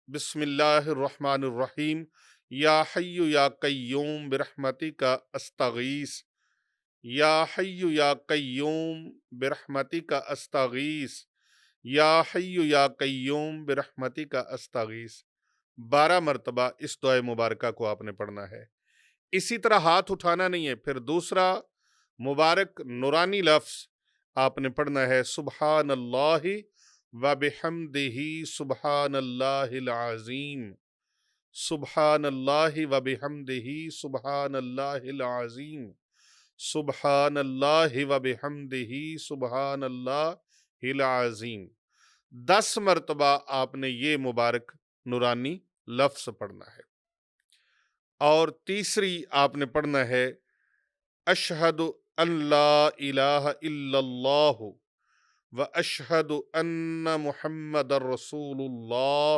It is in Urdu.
بسم اللہ الرحمن الرحیم۔ یا حی یا قیوم برحمتک استغیث، یا حی یا قیوم برحمتک استغیث، یا حی یا قیوم برحمتک استغیث۔ 12 مرتبہ اس دعائے مبارکہ کو آپ نے پڑھنا ہے۔ اسی طرح ہاتھ اٹھانا نہیں ہے، پھر دوسرا مبارک نورانی لفظ آپ نے پڑھنا ہے، سبحان اللہ وبحمدہ سبحان اللہ العظیم، سبحان اللہ وبحمدہ سبحان اللہ العظیم، سبحان اللہ وبحمدہ سبحان اللہ العظیم۔ 10 مرتبہ آپ نے یہ مبارک نورانی لفظ پڑھنا ہے۔ اور تیسری آپ نے پڑھنا ہے، اشہد ان لا الہ الا اللہ و اشہد ان محمد رسول اللہ